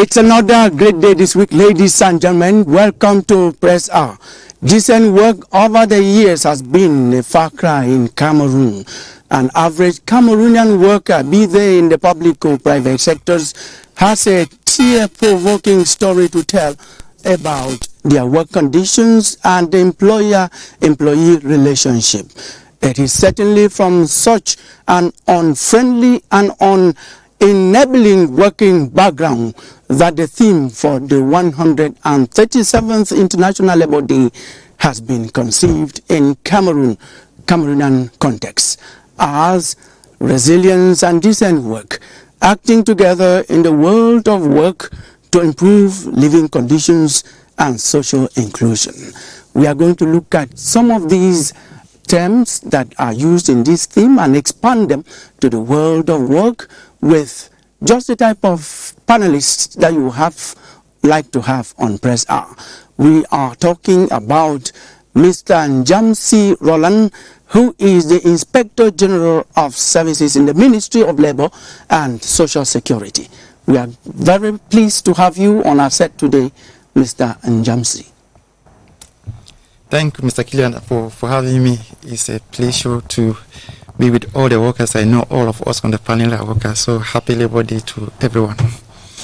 It's another great day this week, ladies and gentlemen. Welcome to Press Hour. Decent work over the years has been a far cry in Cameroon. An average Cameroonian worker, be they in the public or private sectors, has a tear-provoking story to tell about their work conditions and the employer-employee relationship. It is certainly from such an unfriendly and enabling working background that the theme for the 137th International Labour Day has been conceived in Cameroonian context as resilience and decent work, acting together in the world of work to improve living conditions and social inclusion. We are going to look at some of these terms that are used in this theme and expand them to the world of work with just the type of panelists that you like to have on Press Hour. We are talking about Mr. Njamnshi Roland, who is the Inspector General of Services in the Ministry of Labour and Social Security. We are very pleased to have you on our set today, Mr. Njamnshi. Thank you, Mr. Kilian, for having me. It's a pleasure to be with all the workers. I know all of us on the panel are workers, so happy Labour Day to everyone.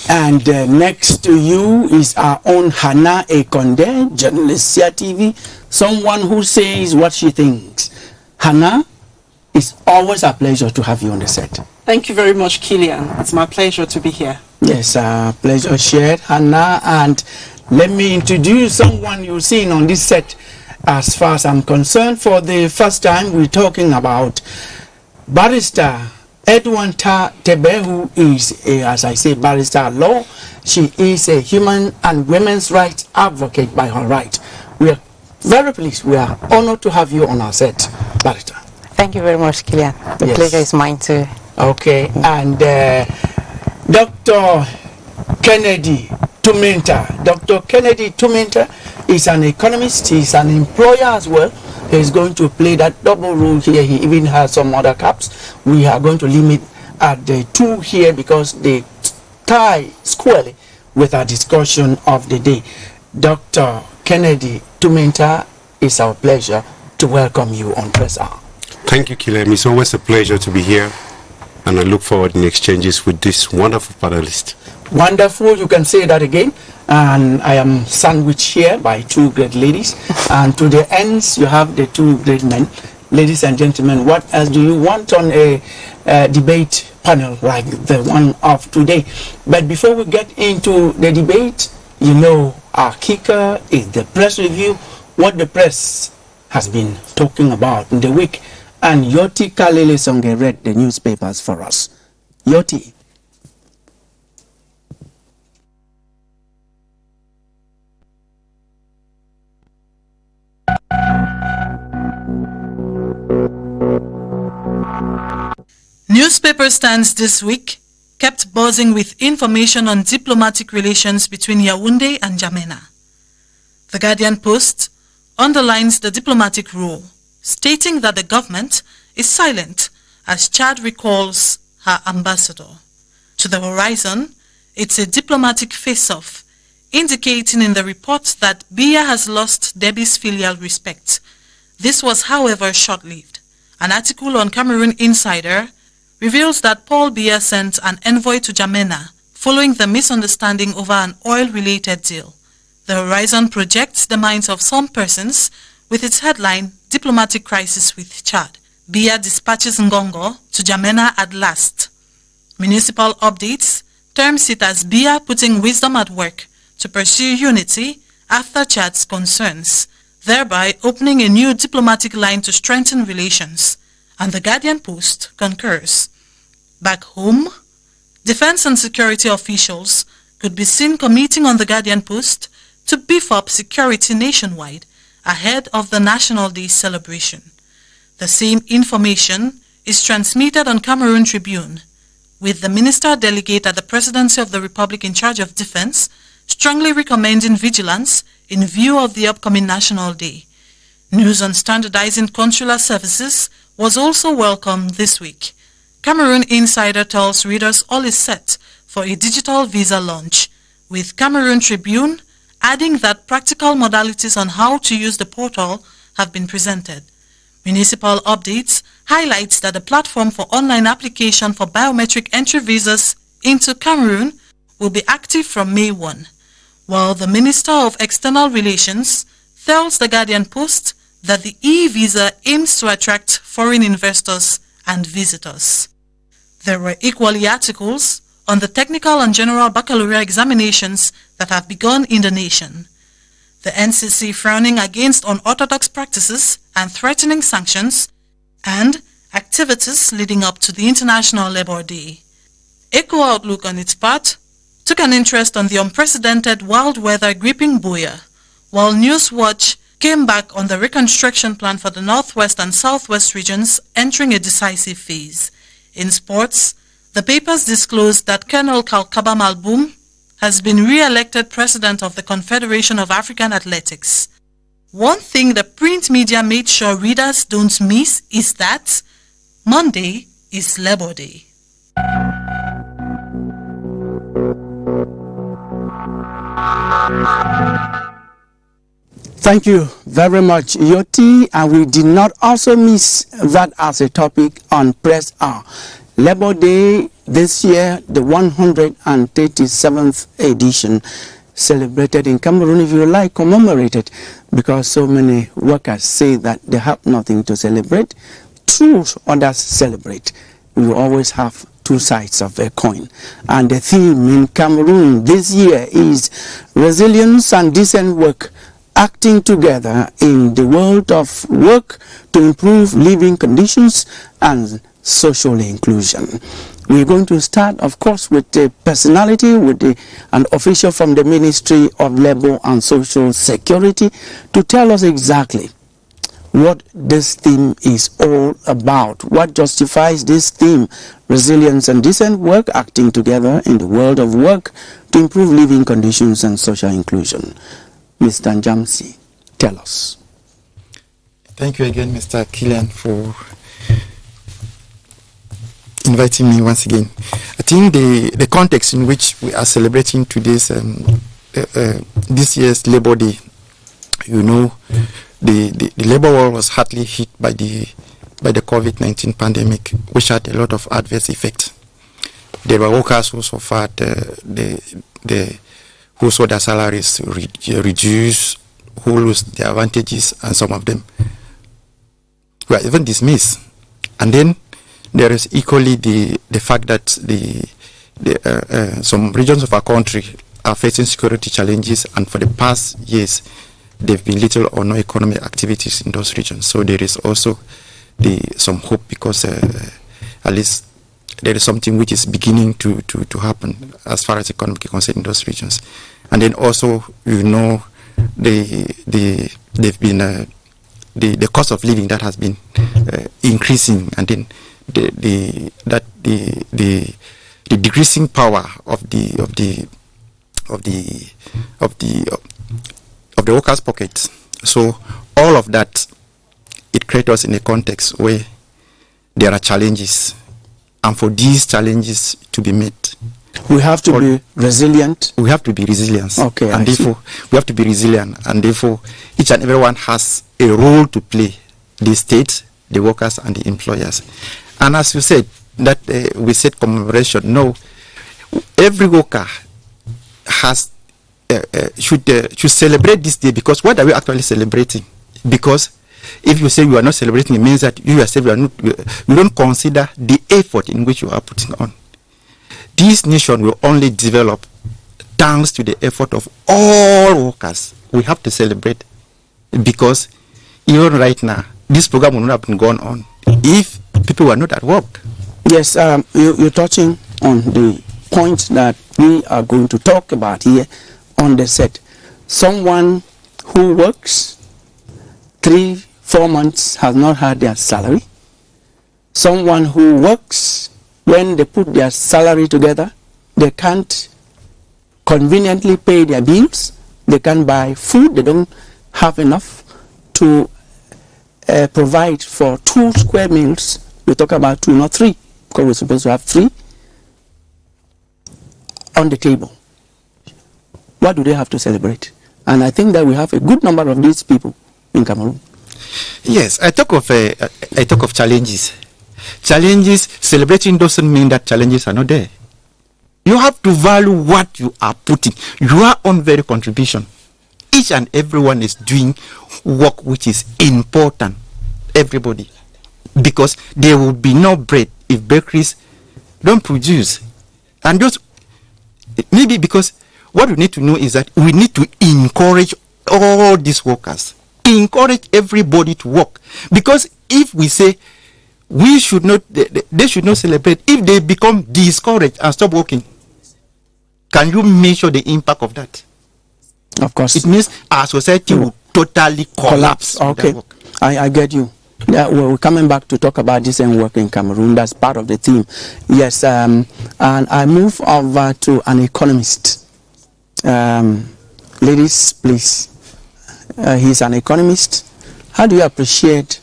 And next to you is our own Hannah Ekonde, journalist CRTV, someone who says what she thinks. Hannah, it's always a pleasure to have you on the set. Thank you very much, Kilian. It's my pleasure to be here. Yes, pleasure shared, Hannah. And let me introduce someone you've seen on this set. As far as I'm concerned, for the first time, we're talking about Barrister Edwan Tarh, who is, as I say, barrister at law. She is a human and women's rights advocate by her right. We are very pleased. We are honored to have you on our set, Barrister. Thank you very much, Kilian. The pleasure is mine too. Okay, and Dr. Kennedy Tumenta. Dr. Kennedy Tumenta is an economist. He's an employer as well. He's going to play that double role here. He even has some other caps. We are going to limit at the two here because they tie squarely with our discussion of the day. Dr. Kennedy Tumenta, it's our pleasure to welcome you on Press Hour. Thank you, Kilian. It's always a pleasure to be here, and I look forward in exchanges with this wonderful panelist. Wonderful, you can say that again. And I am sandwiched here by two great ladies, and to the ends you have the two great men. Ladies and gentlemen, what else do you want on a debate panel like the one of today? But before we get into the debate, you know our kicker is the press review, what the press has been talking about in the week. And Yoti Kalele Songe read the newspapers for us. Yoti. Newspaper stands this week kept buzzing with information on diplomatic relations between Yaoundé and N'Djamena. The Guardian Post underlines the diplomatic role, stating that the government is silent as Chad recalls her ambassador. To the Horizon, it's a diplomatic face-off, indicating in the report that Biya has lost Debbie's filial respect. This was, however, short-lived. An article on Cameroon Insider reveals that Paul Biya sent an envoy to N'Djamena following the misunderstanding over an oil-related deal. The Horizon projects the minds of some persons with its headline, Diplomatic Crisis with Chad. Biya dispatches Ngongo to N'Djamena at last. Municipal updates terms it as Biya putting wisdom at work to pursue unity after Chad's concerns, thereby opening a new diplomatic line to strengthen relations. And the Guardian Post concurs. Back home, defense and security officials could be seen committing on the Guardian Post to beef up security nationwide ahead of the National Day celebration. The same information is transmitted on Cameroon Tribune, with the Minister Delegate at the Presidency of the Republic in charge of defense strongly recommending vigilance in view of the upcoming National Day. News on standardizing consular services was also welcome this week. Cameroon Insider tells readers all is set for a digital visa launch. with Cameroon Tribune adding that practical modalities on how to use the portal have been presented. Municipal Updates highlights that the platform for online application for biometric entry visas into Cameroon will be active from May 1, while the Minister of External Relations tells the Guardian Post that the e-visa aims to attract foreign investors and visitors. There were equally articles on the technical and general baccalaureate examinations that have begun in the nation. The NCC frowning against unorthodox practices and threatening sanctions, and activities leading up to the International Labour Day. Eco Outlook on its part took an interest on the unprecedented wild weather gripping Buea, while Newswatch came back on the reconstruction plan for the northwest and southwest regions entering a decisive phase. In sports, the papers disclosed that Colonel Kalkaba Malboum has been re-elected president of the Confederation of African Athletics. One thing the print media made sure readers don't miss is that Monday is Labour Day. Thank you very much, Yoti, and we did not also miss that as a topic on Press Hour. Labour Day this year, the 137th edition, celebrated in Cameroon, if you like, commemorated, because so many workers say that they have nothing to celebrate. True, others celebrate. We always have two sides of a coin. And the theme in Cameroon this year is resilience and decent work, acting together in the world of work to improve living conditions and social inclusion. We're going to start, of course, with a personality, with an official from the Ministry of Labour and Social Security to tell us exactly what this theme is all about. What justifies this theme? Resilience and decent work, acting together in the world of work to improve living conditions and social inclusion. Mr. Njamnshi, tell us. Thank you again, Mr. Kilian, for inviting me once again. I think the context in which we are celebrating today's this year's Labour Day, you know, the labour world was hardly hit by the COVID-19 pandemic, which had a lot of adverse effects. There were workers who suffered who saw their salaries reduced, who lost their advantages, and some of them were even dismissed. And then there is equally the fact that some regions of our country are facing security challenges, and for the past years there have been little or no economic activities in those regions. So there is also some hope, because at least there is something which is beginning to happen as far as economic is concerned in those regions. And then also, you know, they've been the cost of living that has been increasing, and then the decreasing power of the workers' pockets. So all of that, it creates us in a context where there are challenges, and for these challenges to be met, we have to be resilient. We have to be resilient. Okay, and therefore we have to be resilient, and therefore each and everyone has a role to play: the state, the workers, and the employers. And as you said, that we said commemoration. No, every worker has should celebrate this day, because what are we actually celebrating? Because if you say you are not celebrating, it means that you yourself you don't consider the effort in which you are putting on. This nation will only develop thanks to the effort of all workers. We have to celebrate, because even right now, this program would not have been gone on if people were not at work. Yes, you're touching on the point that we are going to talk about here on the set. Someone who works 3-4 months has not had their salary. Someone who works, when they put their salary together, they can't conveniently pay their bills. They can't buy food. They don't have enough to provide for 2 square meals. We talk about 2, not 3, because we're supposed to have 3 on the table. What do they have to celebrate? And I think that we have a good number of these people in Cameroon. Yes, I talk of challenges. Challenges, celebrating doesn't mean that challenges are not there. You have to value what you are putting, your own very contribution. Each and everyone is doing work which is important. Everybody. Because there will be no bread if bakeries don't produce. And just maybe because what we need to know is that we need to encourage all these workers. Encourage everybody to work. Because if we say we should not, they should not celebrate, if they become discouraged and stop working, can you measure the impact of that? Of course. It means our society will totally collapse. Okay, I get you. Yeah, we're coming back to talk about decent work in Cameroon. That's part of the theme. Yes, and I move over to an economist. Ladies, please. He's an economist. How do you appreciate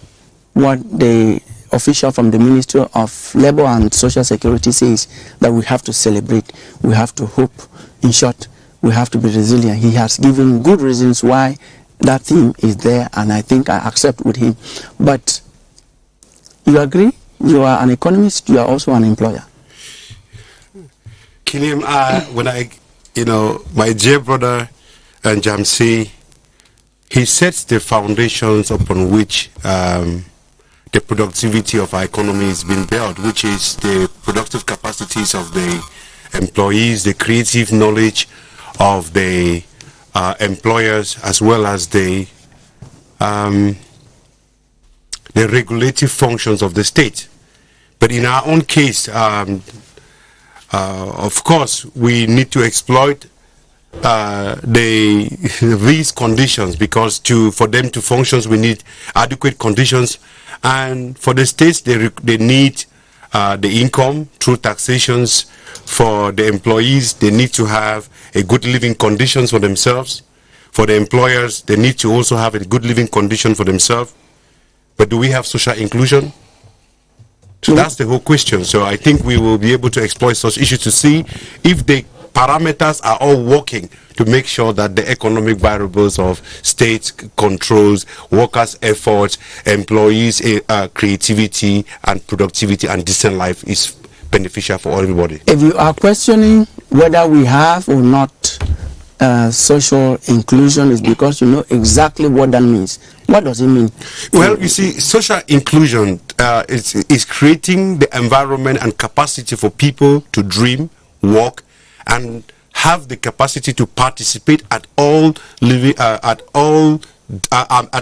what the official from the Ministry of Labour and Social Security says, that we have to celebrate, we have to hope, in short, we have to be resilient? He has given good reasons why that theme is there, and I think I accept with him. But you agree? You are an economist, you are also an employer. Kilian, when my dear brother Njamnshi, he sets the foundations upon which the productivity of our economy is being built, which is the productive capacities of the employees, the creative knowledge of the employers, as well as the regulative functions of the state. But in our own case, of course, we need to exploit these conditions, because for them to function, we need adequate conditions. And for the states, they need the income through taxations. For the employees, they need to have a good living conditions for themselves. For the employers, they need to also have a good living condition for themselves. But do we have social inclusion? So that's the whole question. So I think we will be able to exploit such issues to see if the parameters are all working to make sure that the economic variables of state controls, workers' efforts, employees' creativity and productivity and decent life is beneficial for everybody. If you are questioning whether we have or not social inclusion, is because you know exactly what that means. What does it mean? Well, you see, social inclusion is creating the environment and capacity for people to dream, work, and have the capacity to participate at all living at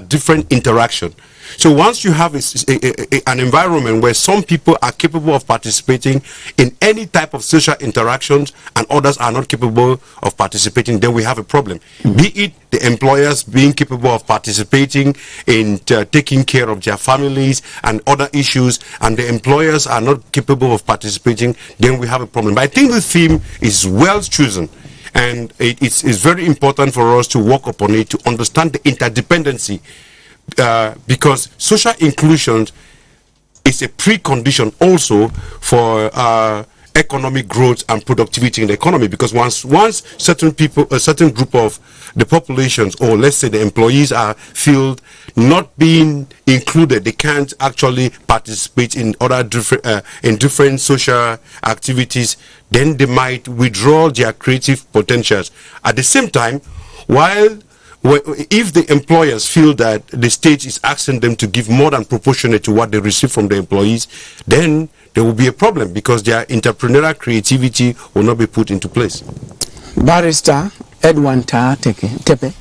different interaction. So once you have an environment where some people are capable of participating in any type of social interactions and others are not capable of participating, then we have a problem. Be it the employers being capable of participating in taking care of their families and other issues, and the employers are not capable of participating, then we have a problem. But I think the theme is well chosen, and it's very important for us to work upon it, to understand the interdependency, because social inclusion is a precondition also for economic growth and productivity in the economy. Because once certain people, a certain group of the populations, or let's say the employees, are feel not being included, they can't actually participate in other different social activities, then they might withdraw their creative potentials. At the same time, if the employers feel that the state is asking them to give more than proportionate to what they receive from the employees, then there will be a problem, because their entrepreneurial creativity will not be put into place. Barrister Edwan Tepe,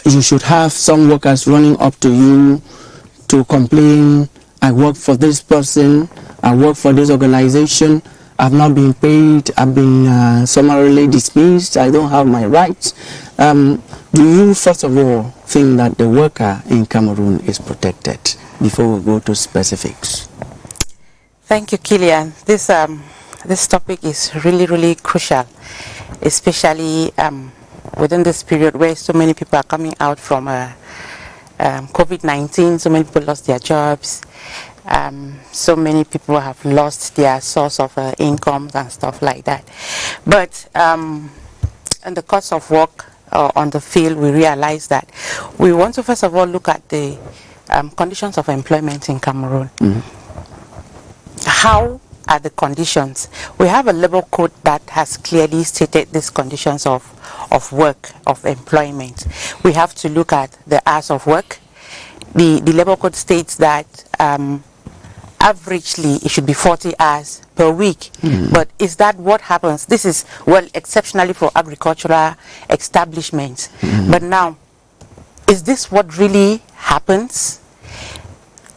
you should have some workers running up to you to complain, I work for this person, I work for this organization, I've not been paid, I've been summarily dismissed, I don't have my rights. Do you first of all think that the worker in Cameroon is protected, before we go to specifics? Thank you, Kilian. This topic is really crucial, especially within this period where so many people are coming out from COVID-19, so many people lost their jobs, So many people have lost their source of income and stuff like that. But in the course of work on the field, we realize that we want to first of all look at the conditions of employment in Cameroon. How are the conditions? We have a labor code that has clearly stated these conditions of work, of employment. We have to look at the hours of work. The labor code states that averagely it should be 40 hours per week. But is that what happens? This is, well, exceptionally for agricultural establishments. But now, is this what really happens?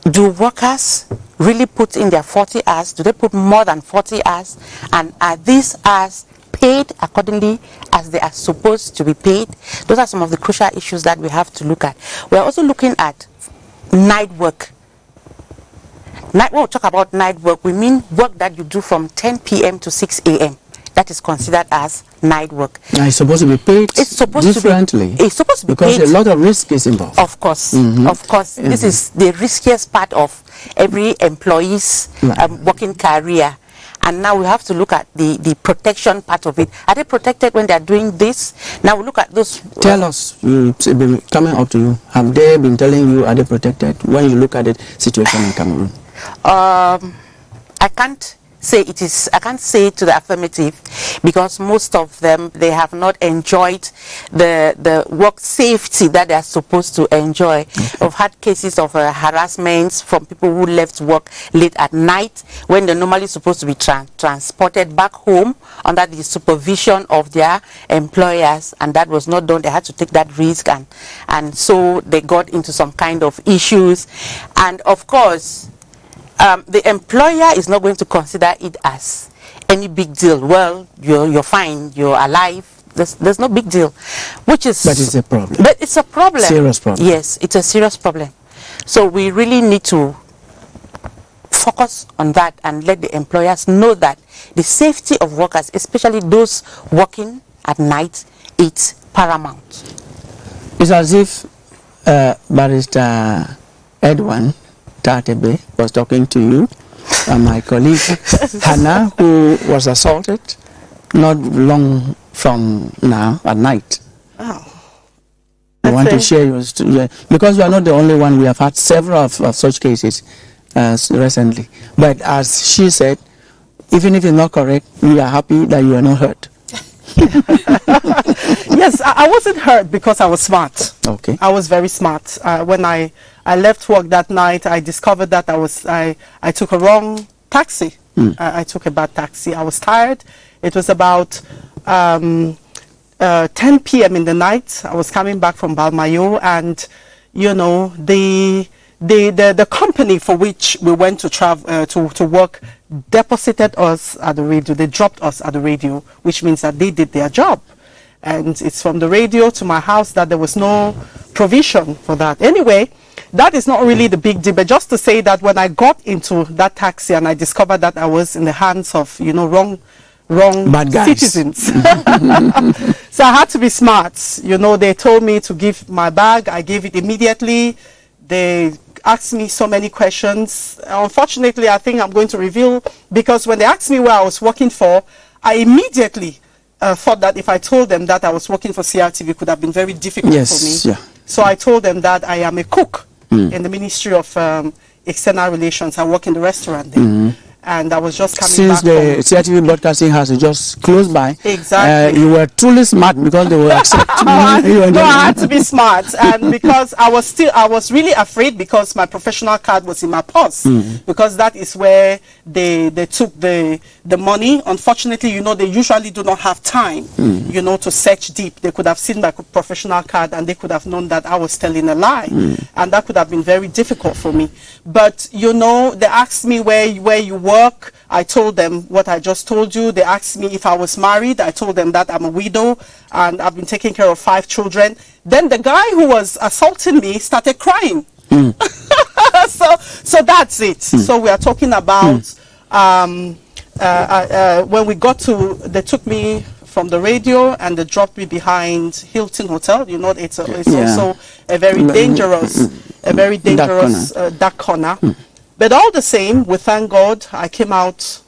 Do workers really put in their 40 hours? Do they put more than 40 hours? And are these hours paid accordingly as they are supposed to be paid? Those are some of the crucial issues that we have to look at. We're also looking at night work. When we talk about night work, we mean work that you do from 10 p.m. to 6 a.m. That is considered as night work. Now it's supposed to be paid differently. It's supposed to be because paid. A lot of risk is involved. Of course, of course. This is the riskiest part of every employee's working career. And now we have to look at the protection part of it. Are they protected when they are doing this? Now we look at those. Tell us, coming up to you, have they been telling you, are they protected when you look at the situation in Cameroon? I can't say it is. I can't say to the affirmative because most of them, they have not enjoyed the work safety that they are supposed to enjoy. I've had cases of harassments from people who left work late at night when they're normally supposed to be transported back home under the supervision of their employers, and that was not done. They had to take that risk, and so they got into some kind of issues. And of course, the employer is not going to consider it as any big deal. Well, you're fine, you're alive. There's no big deal, which is. But it's a problem. But it's a problem. Serious problem. Yes, it's a serious problem. So we really need to focus on that and let the employers know that the safety of workers, especially those working at night, is paramount. It's as if Barrister Edwan Tarh was talking to you, and my colleague Hannah, who was assaulted not long from now at night. Oh. I want to share yours because you are not the only one. We have had several of such cases recently. But as she said, even if it's not correct, we are happy that you are not hurt. Yes, I wasn't hurt because I was smart. Okay. I was very smart. When I left work that night, I discovered that I took a wrong taxi. I took a bad taxi. I was tired. It was about 10 p.m. in the night. I was coming back from Balmayo, and you know, the company for which we went to travel to work deposited us at the radio. They dropped us at the radio, which means that they did their job. And it's from the radio to my house that there was no provision for that. Anyway, that is not really the big deal, but just to say that when I got into that taxi and I discovered that I was in the hands of, you know, wrong bad guys. Citizens. So I had to be smart. You know, they told me to give my bag. I gave it immediately. They asked me so many questions. Unfortunately, I think I'm going to reveal, because when they asked me where I was working for, I immediately thought that if I told them that I was working for CRTV, it could have been very difficult for me. Yeah. So I told them that I am a cook in the Ministry of External Relations. I work in the restaurant there. And I was just coming back. Since the CRTV broadcasting house is just close by, exactly, you were truly smart because they were accepting you. No, I had to be smart, and because I was really afraid because my professional card was in my purse, because that is where they took the money. Unfortunately, you know, they usually do not have time, you know, to search deep. They could have seen my professional card and they could have known that I was telling a lie, and that could have been very difficult for me. But you know, they asked me where you work. I told them what I just told you. They asked me if I was married. I told them that I'm a widow and I've been taking care of 5 children. Then the guy who was assaulting me started crying. So that's it. So we are talking about when we got to, they took me from the radio and they dropped me behind Hilton Hotel. You know, it's also a very dangerous, dark corner. But all the same, we thank God, I came out,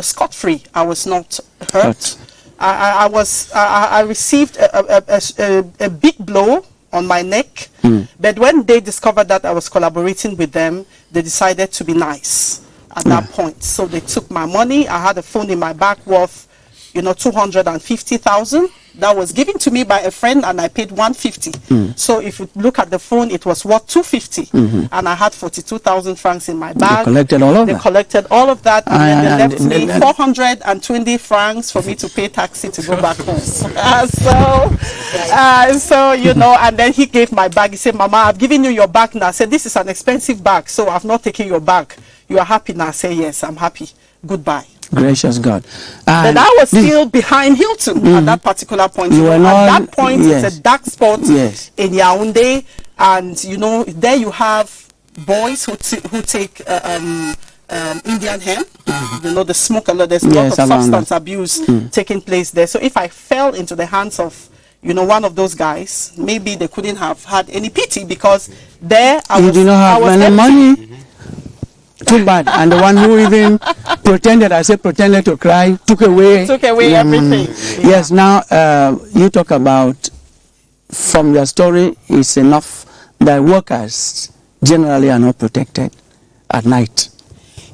scot-free. I was not hurt. I received a big blow on my neck. But when they discovered that I was collaborating with them, they decided to be nice at that point. So they took my money. I had a phone in my back worth, 250,000. That was given to me by a friend, and I paid 150. So if you look at the phone, it was worth 250, and I had 42,000 francs in my bag. They collected all of that. They collected all of that, and then they left me 420 francs for me to pay taxi to go back home. And then he gave my bag. He said, "Mama, I've given you your bag now." I said, "This is an expensive bag, so I've not taken your bag. You are happy now?" I said, "Yes, I'm happy. Goodbye." Gracious God. But I was still behind Hilton at that particular point. At that point, it's a dark spot in Yaoundé, and there you have boys who take Indian hemp. The smoke. There's a lot of substance abuse taking place there. So if I fell into the hands of one of those guys, maybe they couldn't have had any pity, because there I was. You did not have any money. Too bad. And the one who even pretended to cry, took away everything. Yes. Now you talk about, from your story, it's enough that workers generally are not protected at night.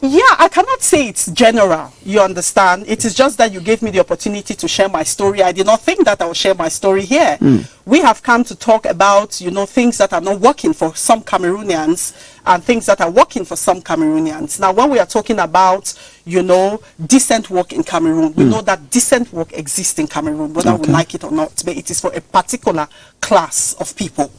Yeah, I cannot say it's general, you understand. It is just that you gave me the opportunity to share my story. I did not think that I would share my story here. We have come to talk about, things that are not working for some Cameroonians and things that are working for some Cameroonians. Now, when we are talking about, decent work in Cameroon, we know that decent work exists in Cameroon, whether we like it or not, but it is for a particular class of people.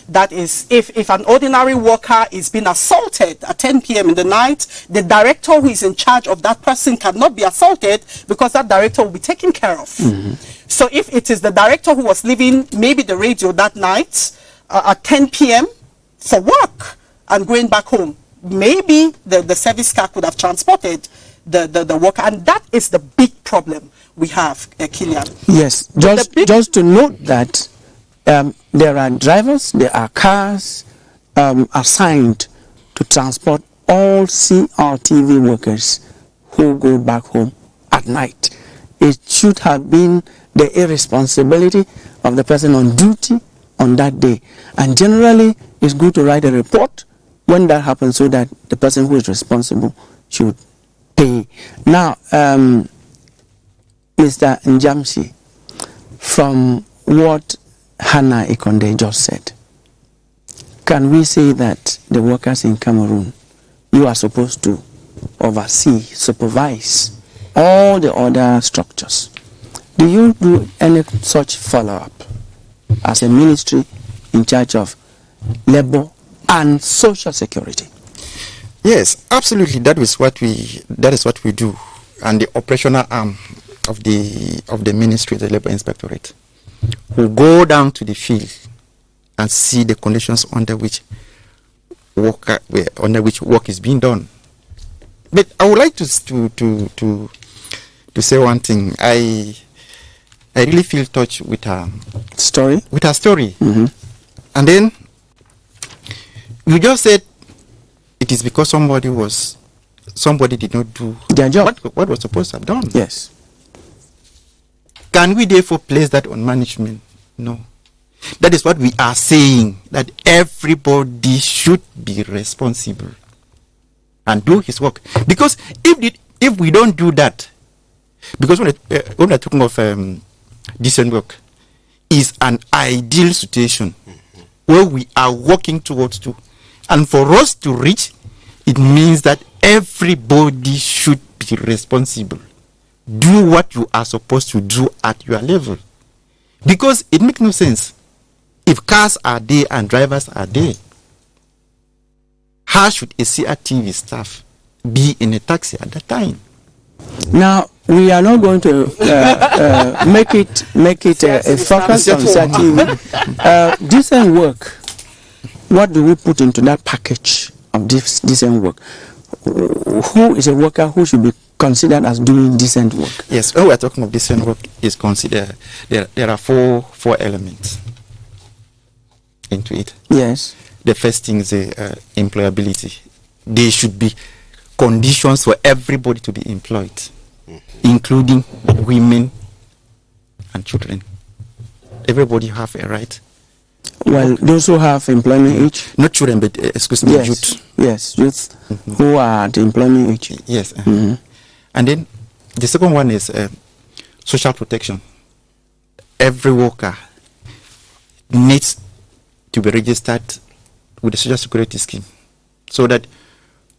That is, if an ordinary worker is being assaulted at 10 p.m. in the night, the director who is in charge of that person cannot be assaulted, because that director will be taken care of. So if it is the director who was leaving maybe the radio that night at 10 p.m. for work and going back home, maybe the service car could have transported the worker, and that is the big problem we have, Kilian. Yes, just to note that there are drivers, there are cars assigned to transport all CRTV workers who go back home at night. It should have been the irresponsibility of the person on duty on that day. And generally, it's good to write a report when that happens, so that the person who is responsible should pay. Now, Mr. Njamnshi, from what Hannah Ekonde just said, can we say that the workers in Cameroon, you are supposed to oversee, supervise all the other structures? Do you do any such follow-up as a ministry in charge of labor and social security? Yes, absolutely. That is what we do, and the operational arm of the ministry, the labor inspectorate, will go down to the field and see the conditions under which work is being done. But I would like to say one thing. I really feel touched with her story. And then you just said it is because somebody did not do their job, what was supposed to have done. Yes. Can we therefore place that on management? No. That is what we are saying, that everybody should be responsible and do his work. Because if we don't do that, because when we're talking of decent work, is an ideal situation where we are working towards to. And for us to reach, it means that everybody should be responsible. Do what you are supposed to do at your level. Because it makes no sense. If cars are there and drivers are there, how should a CRTV staff be in a taxi at that time? Now, we are not going to make it a focus on CRTV. Decent work, what do we put into that package of decent work? Who is a worker who should be considered as doing decent work? Yes, when we are talking of decent work, is considered there are four elements into it. Yes. The first thing is employability. there should be conditions for everybody to be employed, including women and children. Everybody have a right. Well, those who have employment age? Not children, but excuse me, Yes, youth. yes, youth who are at employment age. Yes. And then the second one is social protection. Every worker needs to be registered with the Social Security scheme, so that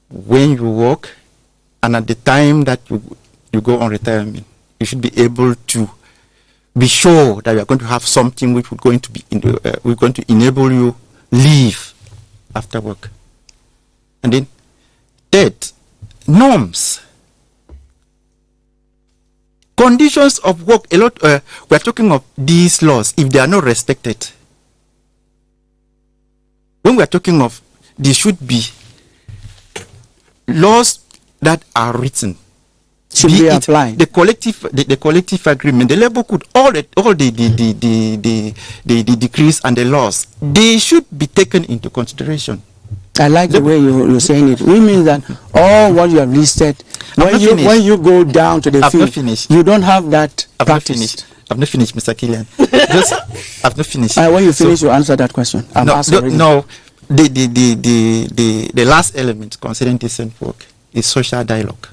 when you work and at the time that you go on retirement, you should be able to be sure that you are going to have something which would going to be we're going to enable you live after work. And then third, norms, conditions of work. A lot we are talking of these laws. If they are not respected, when we are talking of, there should be laws that are written, Should be applied. the collective agreement, the labor code, all the decrees and the laws, they should be taken into consideration. I like the way you're saying it. We mean that all what you have listed, when you go down to the I've field, not finished. you don't have that I've not practice. finished. I've not finished, Mr. Kilian. I've not finished. When you finish, you answer that question. I've asked already. No. The last element concerning decent work is social dialogue,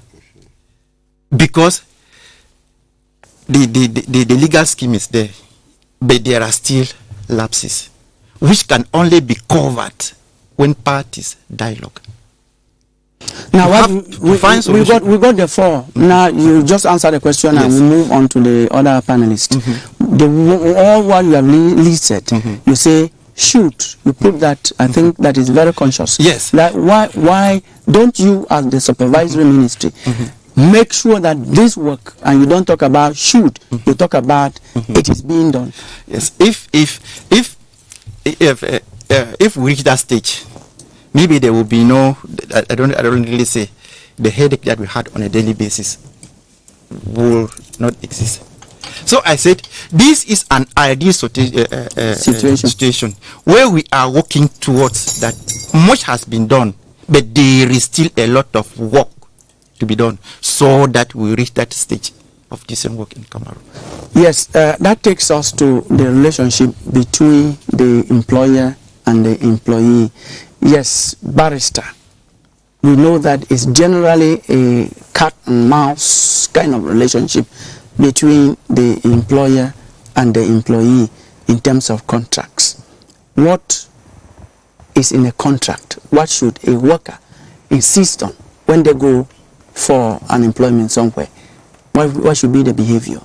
because the legal scheme is there, but there are still lapses which can only be covered when parties dialogue. Now, we got the four. Now, you just answer the question and we move on to the other panelists. All what you have listed, you say, shoot, you put that, I think that is very conscious. Yes. That why don't you, as the supervisory ministry, make sure that this work, and you don't talk about should, you talk about it is being done. Yes. If we reach that stage, maybe there will be no, I don't really say, the headache that we had on a daily basis will not exist. So I said, this is an ideal situation where we are working towards that. Much has been done, but there is still a lot of work to be done so that we reach that stage of decent work in Cameroon. Yes, that takes us to the relationship between the employer and the employee. Yes, Barrister, we know that it's generally a cat and mouse kind of relationship between the employer and the employee in terms of contracts. What is in a contract? What should a worker insist on when they go for an employment somewhere? What should be the behavior?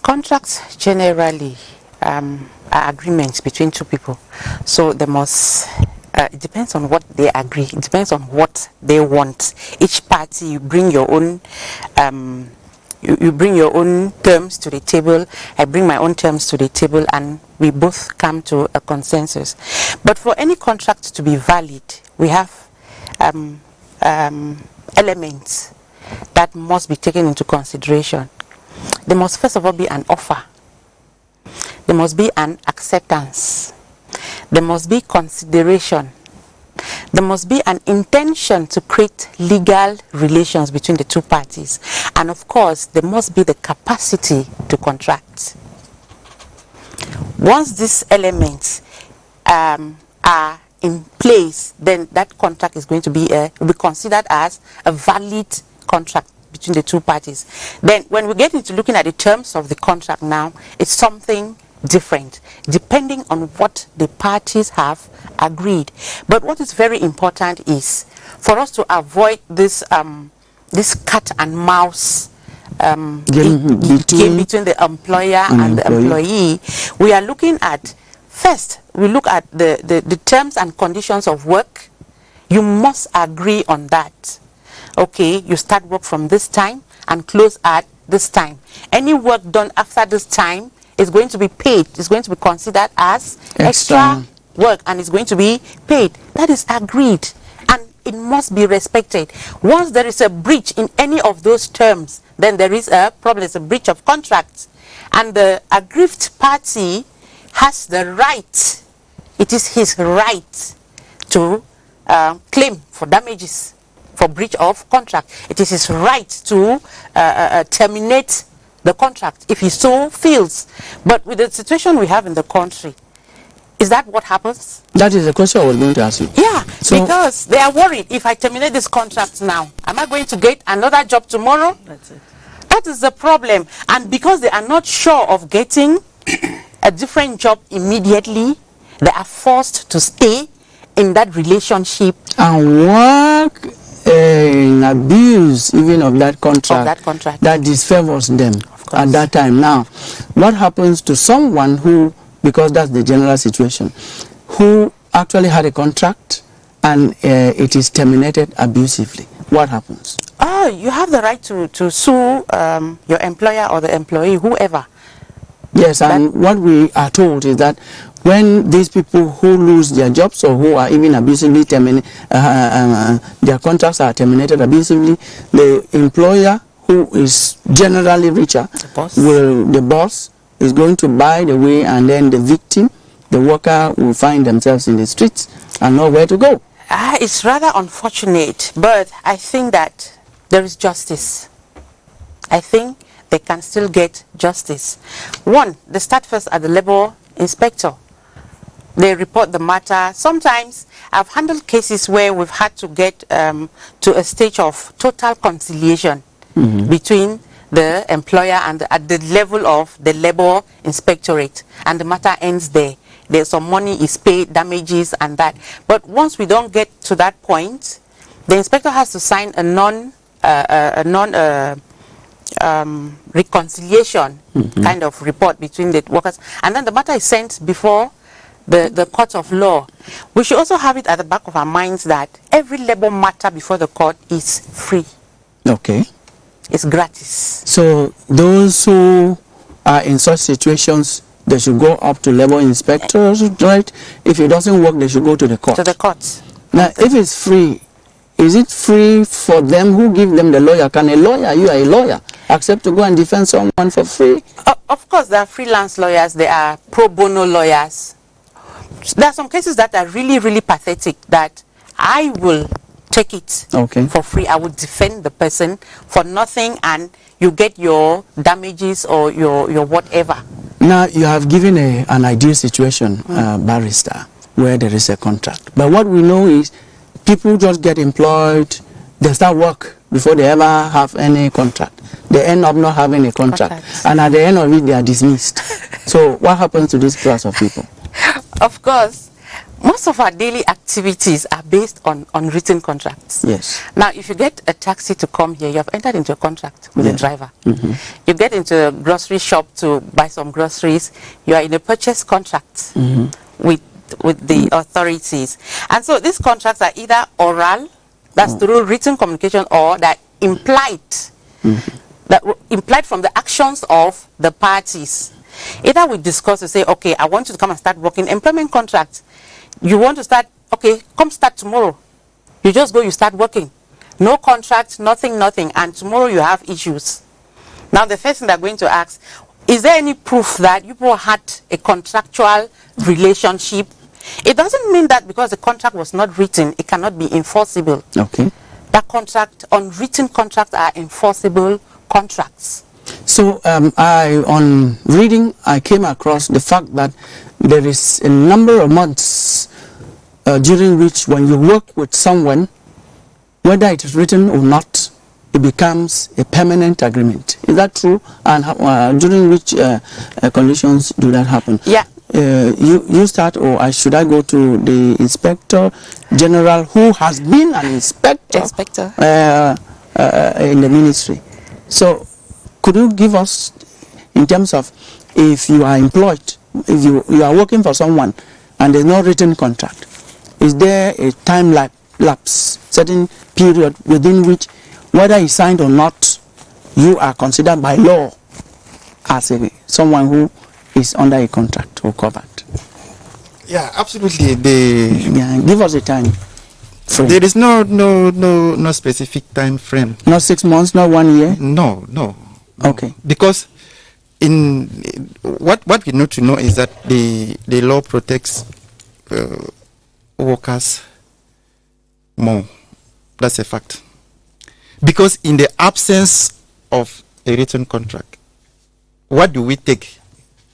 Contracts generally are agreements between two people. So they must, it depends on what they agree. It depends on what they want. Each party, you bring your own you bring your own terms to the table, I bring my own terms to the table, and we both come to a consensus. But for any contract to be valid, we have elements that must be taken into consideration. There must first of all be an offer. There must be an acceptance. There must be consideration. There must be an intention to create legal relations between the two parties. And of course, there must be the capacity to contract. Once these elements are in place, then that contract is going to be will be considered as a valid contract between the two parties. Then when we get into looking at the terms of the contract now, it's something different depending on what the parties have agreed. But what is very important is for us to avoid this this cat and mouse game between the employer and the employee. We are looking at, first we look at the terms and conditions of work. You must agree on that. Okay, you start work from this time and close at this time. Any work done after this time is going to be paid. It's going to be considered as extra work and it's going to be paid. That is agreed and it must be respected. Once there is a breach in any of those terms, then there is a problem. It's a breach of contract, and the aggrieved party has the right, it is his right to claim for damages for breach of contract. It is his right to terminate the contract if he so feels. But with the situation we have in the country, is that what happens? That is the question I was going to ask you. Yeah, So- because they are worried, if I terminate this contract now, am I going to get another job tomorrow? That's it. That is the problem. And because they are not sure of getting a different job immediately, they are forced to stay in that relationship. And work in abuse even of that contract, that disfavors them at that time. Now, what happens to someone who, because that's the general situation, who actually had a contract and it is terminated abusively? What happens? Oh, you have the right to sue your employer or the employee, whoever. Yes, and what we are told is that when these people who lose their jobs or who are even abusively terminated, their contracts are terminated abusively, the employer, who is generally richer, the boss is going to buy the way, and then the victim, the worker, will find themselves in the streets and know where to go. It's rather unfortunate, but I think that there is justice. I think they can still get justice. One, they start first at the labor inspector. They report the matter. Sometimes I've handled cases where we've had to get to a stage of total conciliation between the employer and at the level of the labor inspectorate, and the matter ends there. There's some money is paid, damages and that. But once we don't get to that point, the inspector has to sign a reconciliation kind of report between the workers, and then the matter is sent before the court of law. We should also have it at the back of our minds that every labor matter before the court is free. Okay. It's gratis. So those who are in such situations, they should go up to labor inspectors, right? If it doesn't work, they should go to the court. To the court. Now, if it's free, is it free for them? Who give them the lawyer? Can a lawyer, you are a lawyer, accept to go and defend someone for free? Of course, there are freelance lawyers. There are pro bono lawyers. There are some cases that are really, really pathetic that I will take it for free. I would defend the person for nothing, and you get your damages or your whatever. Now, you have given an ideal situation, barrister, where there is a contract. But what we know is people just get employed, they start work before they ever have any contract. They end up not having a contract. And at the end of it, they are dismissed. So what happens to this class of people? Of course, most of our daily activities are based on written contracts. Yes. Now, if you get a taxi to come here, you have entered into a contract with the driver. You get into a grocery shop to buy some groceries, you are in a purchase contract with the authorities. And so these contracts are either oral, that's through written communication, or that implied, that implied from the actions of the parties. Either we discuss to say, okay, I want you to come and start working. Employment contract, you want to start, okay, come start tomorrow. You just go, you start working. No contract, nothing, and tomorrow you have issues. Now the first thing they're going to ask, is there any proof that you both had a contractual relationship? It doesn't mean that because the contract was not written, it cannot be enforceable. Okay. That contract, unwritten contracts are enforceable contracts. So on reading, I came across the fact that there is a number of months during which when you work with someone, whether it is written or not, it becomes a permanent agreement. Is that true? And during which conditions do that happen? Yeah. You start, or should I go to the Inspector General who has been an inspector in the ministry? So could you give us, in terms of if you are employed, if you are working for someone and there's no written contract, is there a time lapse, certain period within which, whether it's signed or not, you are considered by law as someone who is under a contract or covered? Yeah, absolutely. Give us a time frame. There is no specific time frame. Not 6 months, not 1 year? No. Okay. Because in what we need to know is that the law protects workers more. That's a fact. Because in the absence of a written contract, what do we take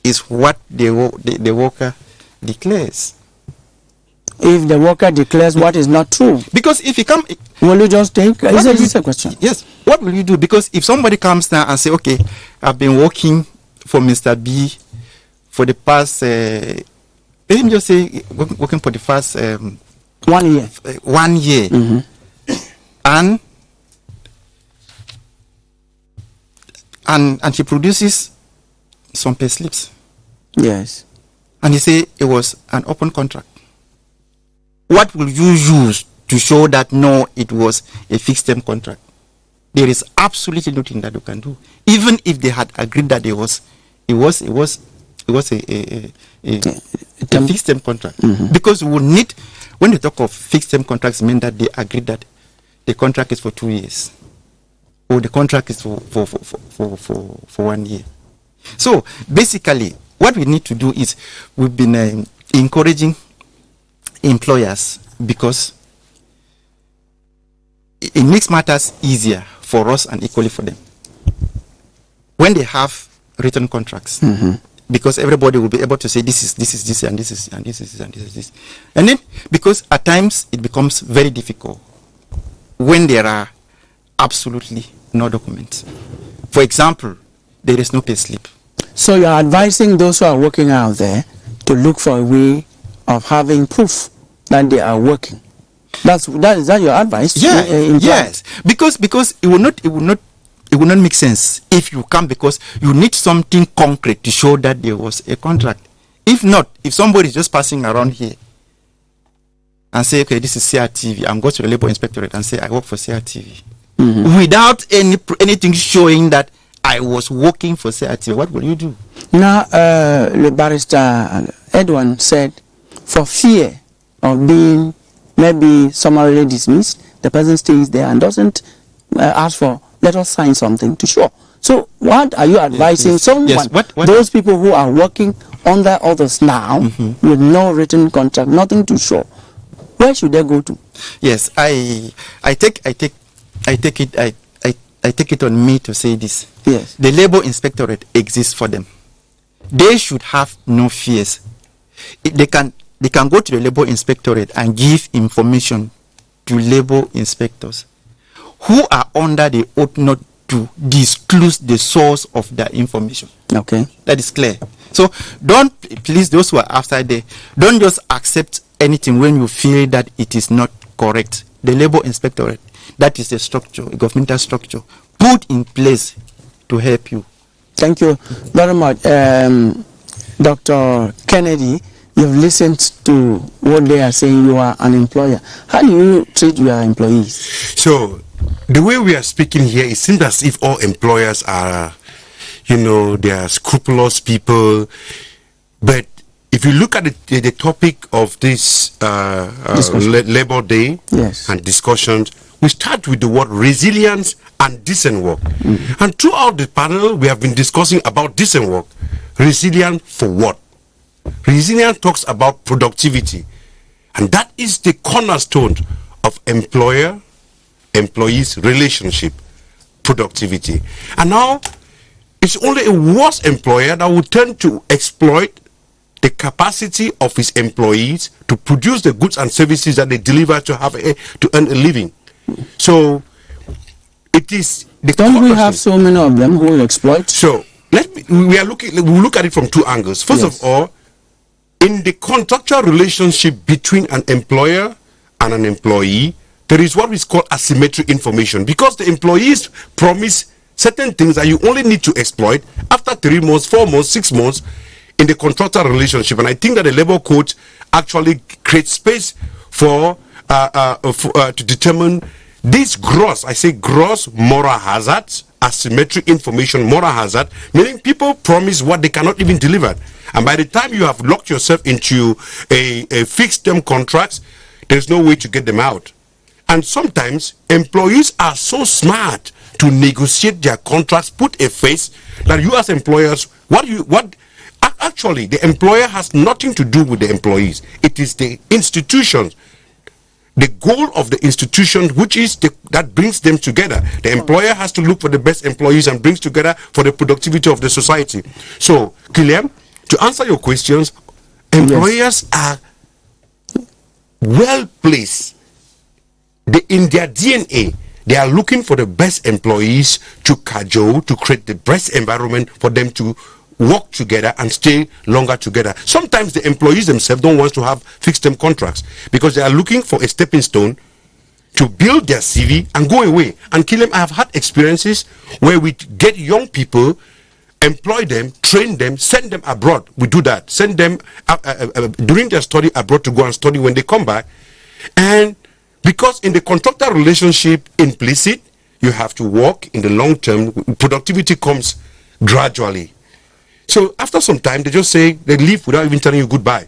is what the worker declares. If the worker declares what is not true, because if he come, will you just take? Is a question? Yes. What will you do? Because if somebody comes now and say, okay, I've been working for Mr. B for the past, let me just say, working for the past 1 year. 1 year, and he produces some pay slips. Yes. And he say it was an open contract. What will you use to show that no, it was a fixed term contract? There is absolutely nothing that you can do. Even if they had agreed that it was a fixed term contract. Because we would need, when they talk of fixed term contracts, mean that they agreed that the contract is for 2 years, or the contract is for 1 year. So basically, what we need to do is, we've been encouraging employers, because it makes matters easier for us and equally for them when they have written contracts, because everybody will be able to say this is this and this is and this is and this is this. And then, because at times it becomes very difficult when there are absolutely no documents. For example, there is no pay slip. So you are advising those who are working out there to look for a way of having proof that they are working. Is that your advice? Yeah, yes. Because it will not make sense if you come, because you need something concrete to show that there was a contract. If not, if somebody is just passing around here and say, okay, this is CRTV, I'm going to the labor inspectorate and say I work for CRTV, without anything showing that I was working for CRTV, what will you do? Now, the barrister Edwan said, for fear of being maybe summarily dismissed, the person stays there and doesn't ask for, let us sign something to show. So what are you advising someone, those people who are working under others now, with no written contract, nothing to show, where should they go to? Yes, I take it on me to say this. Yes. The labor inspectorate exists for them. They should have no fears. They can go to the labor inspectorate and give information to labor inspectors who are under the oath not to disclose the source of their information. Okay. That is clear. So please, those who are outside there, don't just accept anything when you feel that it is not correct. The labor inspectorate, that is a structure, a governmental structure, put in place to help you. Thank you very much. Dr. Kennedy, you've listened to what they are saying. You are an employer. How do you treat your employees? So, the way we are speaking here, it seems as if all employers are, they are scrupulous people. But if you look at the topic of this Labor Day and discussions, we start with the word resilience and decent work. And throughout the panel, we have been discussing about decent work. Resilient for what? Resilience talks about productivity. And that is the cornerstone of employees relationship, productivity. And now, it's only a worse employer that will tend to exploit the capacity of his employees to produce the goods and services that they deliver to earn a living. So it is the Don't we have so many of them who will exploit? So we look at it from two angles. First of all, in the contractual relationship between an employer and an employee, there is what is called asymmetric information, because the employees promise certain things that you only need to exploit after 3 months, 4 months, 6 months in the contractual relationship. And I think that the labor code actually creates space to determine this gross moral hazard, asymmetric information moral hazard, meaning people promise what they cannot even deliver. And by the time you have locked yourself into a fixed term contract, there's no way to get them out. And sometimes employees are so smart to negotiate their contracts, put a face that you as employers, actually the employer has nothing to do with the employees. It is the institutions the goal of the institution, which is that brings them together. The employer has to look for the best employees and brings together for the productivity of the society. So, Kilian, to answer your questions, employers are well placed. In their DNA, they are looking for the best employees to cajole, to create the best environment for them to work together and stay longer together. Sometimes the employees themselves don't want to have fixed term contracts because they are looking for a stepping stone to build their CV and go away. And Kilian, I have had experiences where we get young people, employ them, train them, send them abroad. We do that. Send them during their study abroad to go and study. When they come back, and because in the contractor relationship implicit, you have to work in the long term. Productivity comes gradually. So after some time, they just say they leave without even telling you goodbye.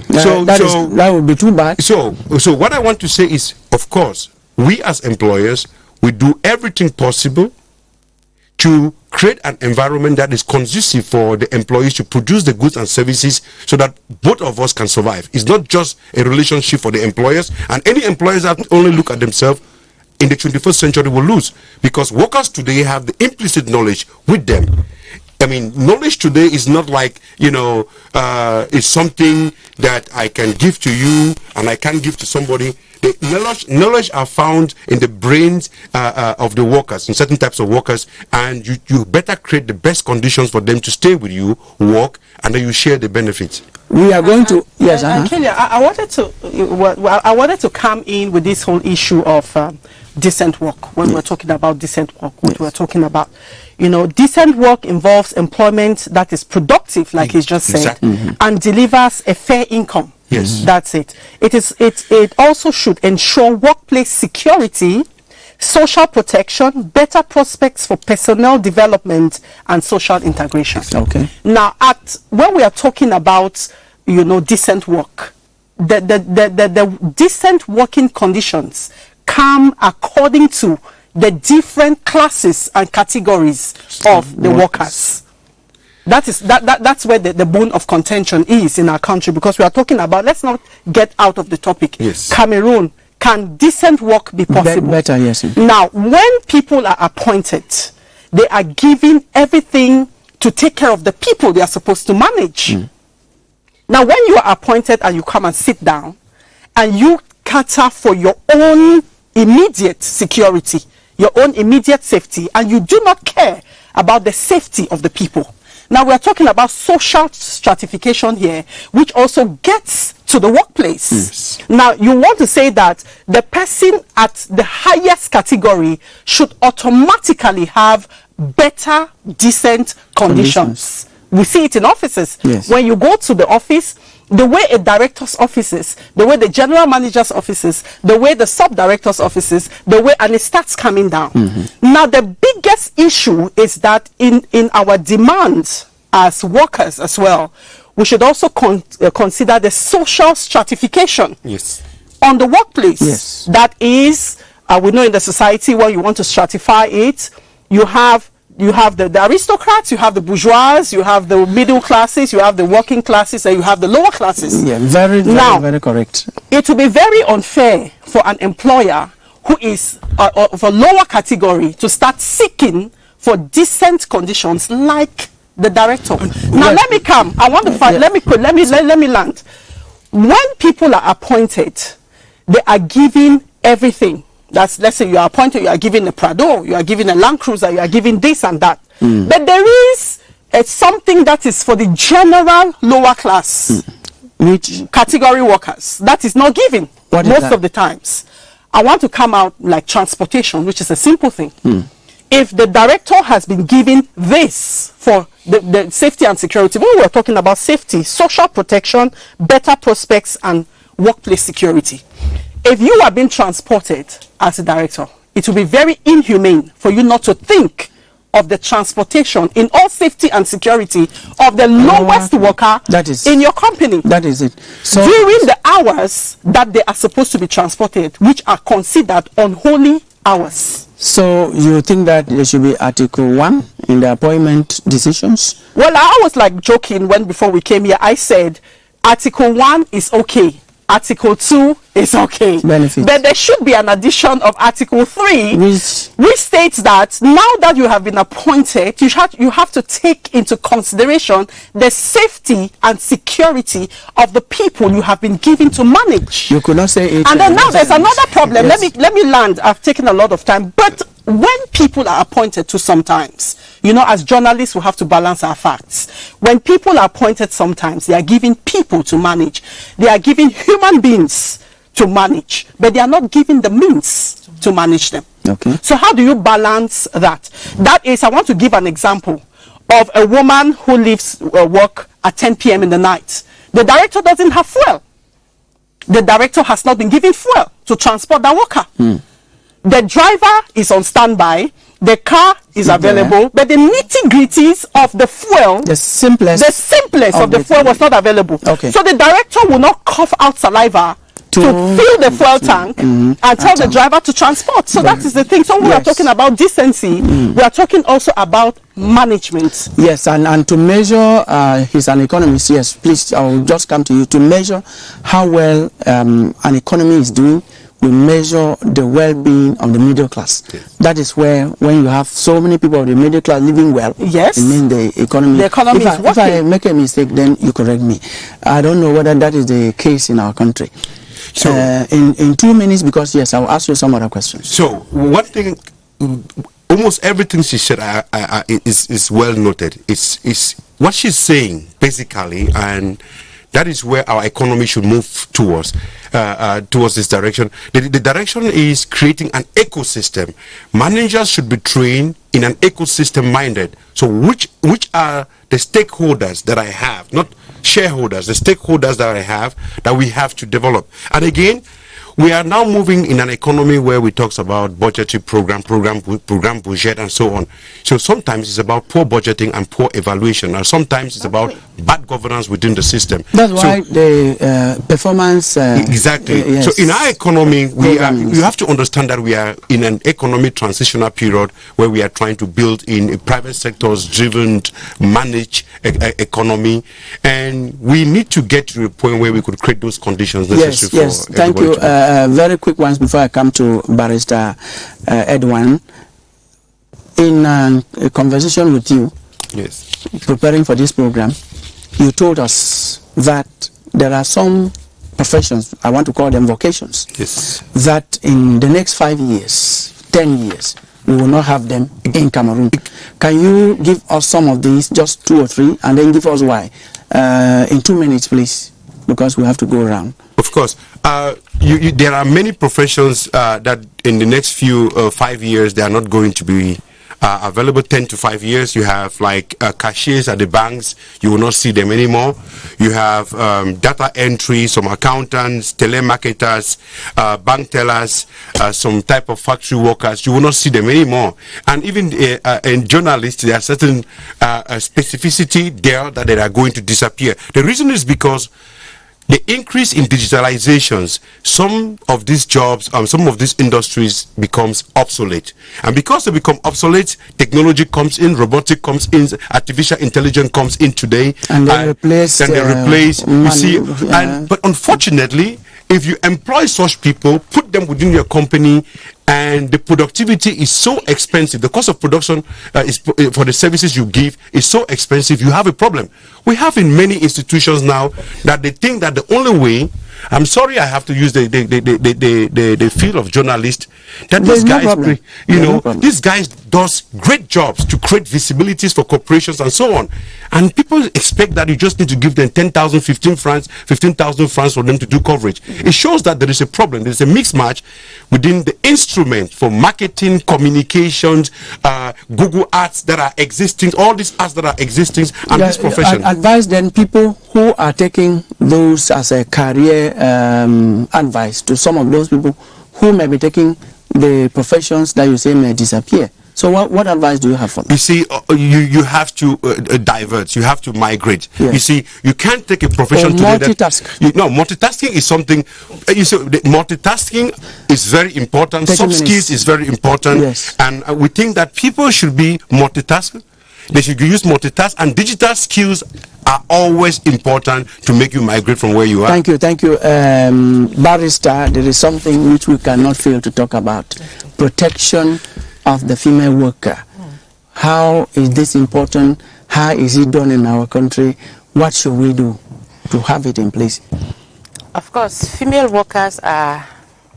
That would be too bad. So what I want to say is, of course, we as employers, we do everything possible to create an environment that is conducive for the employees to produce the goods and services so that both of us can survive. It's not just a relationship for the employers, and any employers that only look at themselves in the 21st century will lose, because workers today have the implicit knowledge with them. I mean, knowledge today is not like, it's something that I can give to you and I can't give to somebody. The knowledge are found in the brains of the workers, in certain types of workers, and you better create the best conditions for them to stay with you, work, and then you share the benefits. We are going to, yes. Kilian, I wanted to come in with this whole issue of decent work. When we're talking about decent work, what we're talking about, decent work involves employment that is productive, like he's just said, and delivers a fair income. Yes, that's it. It also should ensure workplace security, social protection, better prospects for personnel development, and social integration. Okay. Now, when we are talking about decent work, the decent working conditions come according to the different classes and categories of the workers. That's where the bone of contention is in our country, because we are talking about, let's not get out of the topic. Yes. Cameroon, can decent work be possible? Better, yes. Now, when people are appointed, they are given everything to take care of the people they are supposed to manage. Now, when you are appointed and you come and sit down and you cater for your own immediate security, your own immediate safety, and you do not care about the safety of the people. Now, we are talking about social stratification here, which also gets to the workplace. Yes. Now, you want to say that the person at the highest category should automatically have better, decent conditions. We see it in offices. Yes. When you go to the office, the way a director's office is, the way the general manager's office is, the way the sub-director's office is, the way, and it starts coming down. Now, the biggest issue is that in our demands as workers as well, we should also consider the social stratification on the workplace. Yes. That is, we know in the society where you want to stratify it, you have the aristocrats, you have the bourgeois, you have the middle classes, you have the working classes, and you have the lower classes. Yeah, very correct. It will be very unfair for an employer who is of a lower category to start seeking for decent conditions like the director. Now, let me come. I want to find. Let me land. When people are appointed, they are given everything. Let's say you are appointed, you are given a Prado, you are given a Land Cruiser, you are given this and that. But there is something that is for the general lower class, which category workers, that is not given most of the times. I want to come out like transportation, which is a simple thing. If the director has been given this for the safety and security, when we were talking about safety, social protection, better prospects, and workplace security. If you are being transported as a director, it will be very inhumane for you not to think of the transportation in all safety and security of the lowest worker in your company. That is it. So during the hours that they are supposed to be transported, which are considered unholy hours. So you think that there should be Article 1 in the appointment decisions? Well, I was like joking before we came here. I said Article 1 is okay. Article 2 it's okay. Benefits. But there should be an addition of Article 3, which states that now that you have been appointed, you have to take into consideration the safety and security of the people you have been given to manage. You could not say it. And then now there's another problem. Yes. Let me land. I've taken a lot of time. But when people are appointed to sometimes, you know, as journalists, we have to balance our facts. When people are appointed sometimes, they are giving people to manage. They are giving human beings to manage, but they are not given the means to manage them. Okay. So how do you balance that? That is, I want to give an example of a woman who leaves work at 10 p.m. in the night. The director doesn't have fuel. The director has not been given fuel to transport that worker. The driver is on standby. The car is available, but the nitty-gritties of the fuel, the simplest of the fuel was not available. Okay. So the director will not cough out saliva to fill the fuel tank and tell the driver to transport. So that is the thing. So we are talking about decency. We are talking also about management. Yes, and to measure, he's an economist. Yes, please, I'll just come to you. To measure how well an economy is doing, we measure the well-being of the middle class. Yes. That is where, when you have so many people of the middle class living well, yes, it means the economy. The economy is working. If I make a mistake, then you correct me. I don't know whether that is the case in our country. So, in 2 minutes, because yes, I'll ask you some other questions. So one thing, almost everything she said is well noted. It's what she's saying basically, and that is where our economy should move towards this direction. The direction is creating an ecosystem. Managers should be trained in an ecosystem minded. So which are the stakeholders that I have, not shareholders, the stakeholders that I have, that we have to develop. And again, we are now moving in an economy where we talk about budgetary program budget and so on. So sometimes it's about poor budgeting and poor evaluation, and sometimes it's about bad governance within the system. That's why the performance... exactly. Yes. So in our economy, you have to understand that we are in an economic transitional period where we are trying to build in a private sectors driven, managed economy, and we need to get to a point where we could create those conditions necessary yes, for thank you. everybody to Very quick ones before I come to Barrister Edwan. In a conversation with you, yes, preparing for this program, you told us that there are some professions, I want to call them vocations, yes, that in the next 5 years, 10 years, we will not have them in Cameroon. Can you give us some of these, just 2 or 3, and then give us why? In 2 minutes, please, because we have to go around. Of course. There are many professions that in the next 5 years, they are not going to be available. 10 to 5 years, you have like cashiers at the banks, you will not see them anymore. You have data entry, some accountants, telemarketers, bank tellers, some type of factory workers, you will not see them anymore. And even in journalists, there are certain specificity there that they are going to disappear. The reason is because the increase in digitalizations, some of these jobs, some of these industries becomes obsolete. And because they become obsolete, technology comes in, robotic comes in, artificial intelligence comes in today. And they replace. You see, but unfortunately, if you employ such people, put them within your company, and the productivity is so expensive, the cost of production for the services you give is so expensive, you have a problem. We have in many institutions now that they think that the only way, I'm sorry I have to use the field of journalist, that these guys, these guys does great jobs to create visibilities for corporations and so on. And people expect that you just need to give them 10,000, 15,000 francs for them to do coverage. It shows that there is a problem. There is a mismatch within the instrument for marketing, communications, Google ads that are existing, all these ads that are existing, and this profession. Advise then people who are taking those as a career advice to some of those people who may be taking the professions that you say may disappear. So what advice do you have for them? You see, you have to divert. You have to migrate. Yes. You see, you can't take a profession today. Multitask. Multitasking is something. You see, multitasking is very important. Soft skills is very important. Yes. And we think that people should be multitasking. They should use multitask, and digital skills are always important to make you migrate from where you are. Thank you. Barrister, there is something which we cannot fail to talk about. Protection of the female worker. How is this important? How is it done in our country? What should we do to have it in place? Of course, female workers are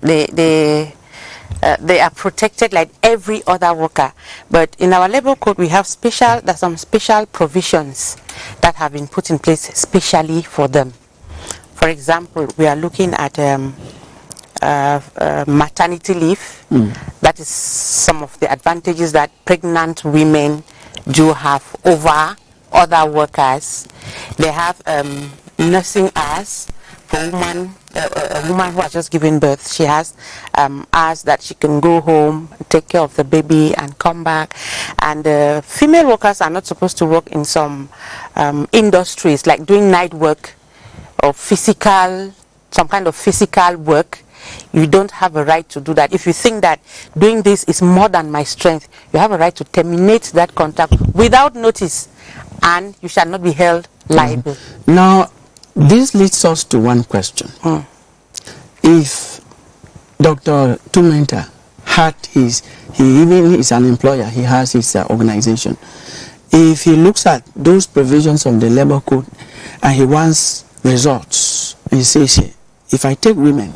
they are protected like every other worker, but in our labor code we have there's some special provisions that have been put in place specially for them. For example, we are looking at maternity leave. That is some of the advantages that pregnant women do have over other workers. They have nursing hours for a woman who has just given birth. She has hours that she can go home, take care of the baby and come back. And female workers are not supposed to work in some industries like doing night work or some kind of physical work. You don't have a right to do that. If you think that doing this is more than my strength, you have a right to terminate that contract without notice, and you shall not be held liable. Now, this leads us to one question. If Dr. Tumenta had he even is an employer, he has his organization. If he looks at those provisions of the labor code and he wants results, he says, if I take women,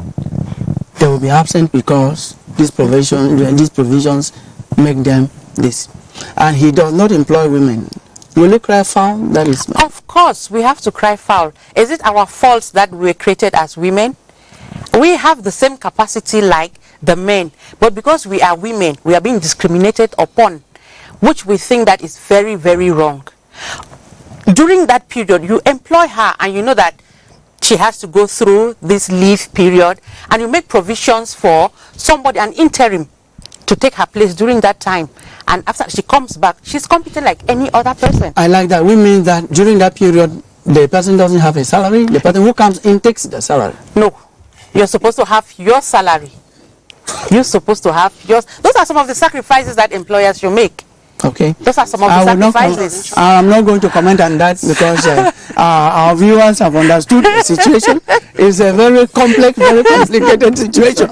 they will be absent because these provisions make them this. And he does not employ women. Will you cry foul? That is. Of course, we have to cry foul. Is it our fault that we were created as women? We have the same capacity like the men, but because we are women, we are being discriminated upon, which we think that is very, very wrong. During that period, you employ her and you know that she has to go through this leave period, and you make provisions for somebody, an interim, to take her place during that time. And after she comes back, she's competent like any other person. I like that. We mean that during that period, the person doesn't have a salary. The person who comes in takes the salary. No. You're supposed to have your salary. You're supposed to have yours. Those are some of the sacrifices that employers should make. Okay. Those are some of the sacrifices. I'm not going to comment on that because our viewers have understood the situation. It's a very complex, very complicated situation.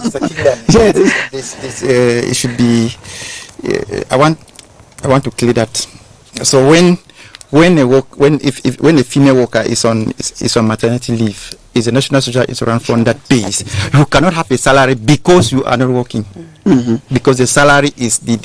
Yes. It should be. I want to clear that. So when a female worker is on maternity leave, is a national social insurance fund that pays. You cannot have a salary because you are not working. Because the salary is you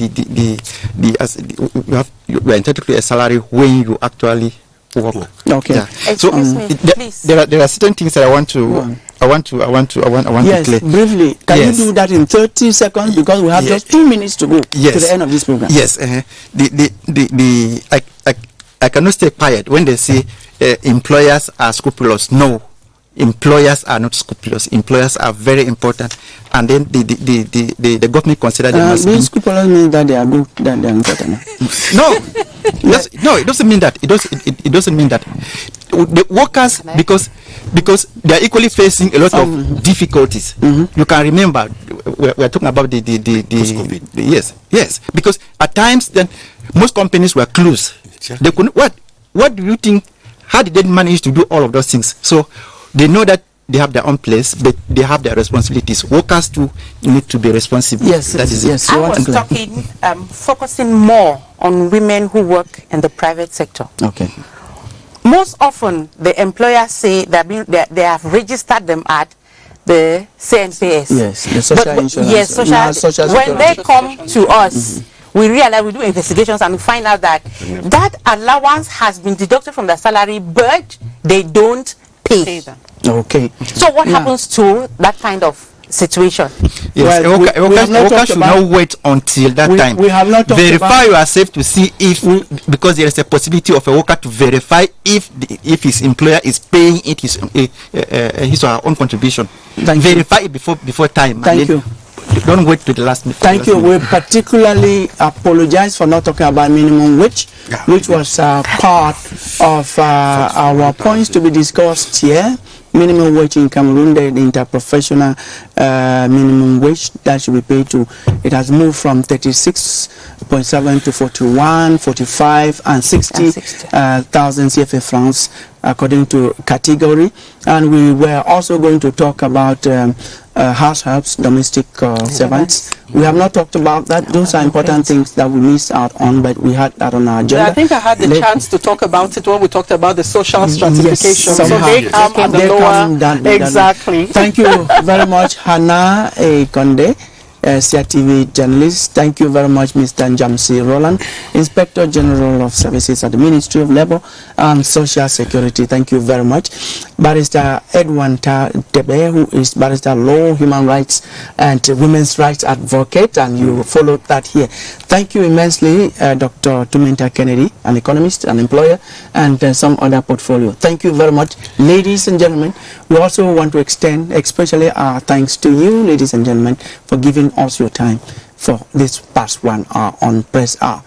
are entitled to a salary when you actually work. Okay. Yeah. So please. There are certain things that I want to yes, to clear. Briefly, can you do that in 30 seconds because we have just 2 minutes to go to the end of this program? Yes. I cannot stay quiet when they say employers are scrupulous. No, employers are not scrupulous. Employers are very important, and then the government consider them as being scrupulous means that they are good, that they are important. No, it doesn't mean that. It doesn't mean that. The workers, because they are equally facing a lot of difficulties. You can remember we are talking about the yes, because at times then most companies were closed. They couldn't. What do you think? How did they manage to do all of those things? So they know that they have their own place, but they have their responsibilities. Workers too need to be responsible. Yes, that is yes. it. I was talking, focusing more on women who work in the private sector. Okay. Most often, the employers say they have registered them at the CNPS. Yes, the social insurance. Yes, social. When they come to us, we realize, we do investigations and we find out that that allowance has been deducted from their salary, but they don't pay them. Okay. So what happens to that kind of situation? Yes, workers should not wait until that time. We have not talked verify yourself to see if, because there is a possibility of a worker to verify if his employer is paying it his or her own contribution. Verify it before time. Thank you. Don't wait to the last minute. Thank you. We particularly apologize for not talking about minimum wage, which was part of our points to be discussed here. minimum wage in Cameroon, the interprofessional minimum wage that should be paid to, it has moved from 36.7 to 41, 45, and 60 thousand CFA francs according to category. And we were also going to talk about house helps, domestic servants. We have not talked about that. Those are important things that we missed out on, but we had that on our agenda. I think I had the chance to talk about it when we talked about the social stratification. Yes, so they come at the lower. Exactly. Thank you very much, Hannah Ekonde, CRTV journalist. Thank you very much, Mr. Njamnshi Roland, Inspector General of Services at the Ministry of Labour and Social Security. Thank you very much. Barrister Edwan Tarh, who is Barrister Law, Human Rights and Women's Rights Advocate, and you followed that here. Thank you immensely, Dr. Tumenta Kennedy, an economist, an employer, and some other portfolio. Thank you very much, ladies and gentlemen. We also want to extend especially our thanks to you, ladies and gentlemen, for giving us your time for this past 1 hour on Press Hour.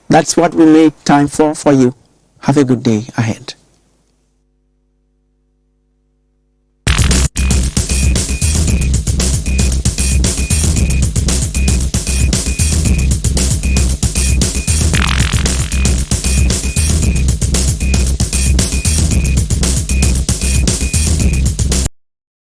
That's what we made time for you. Have a good day ahead.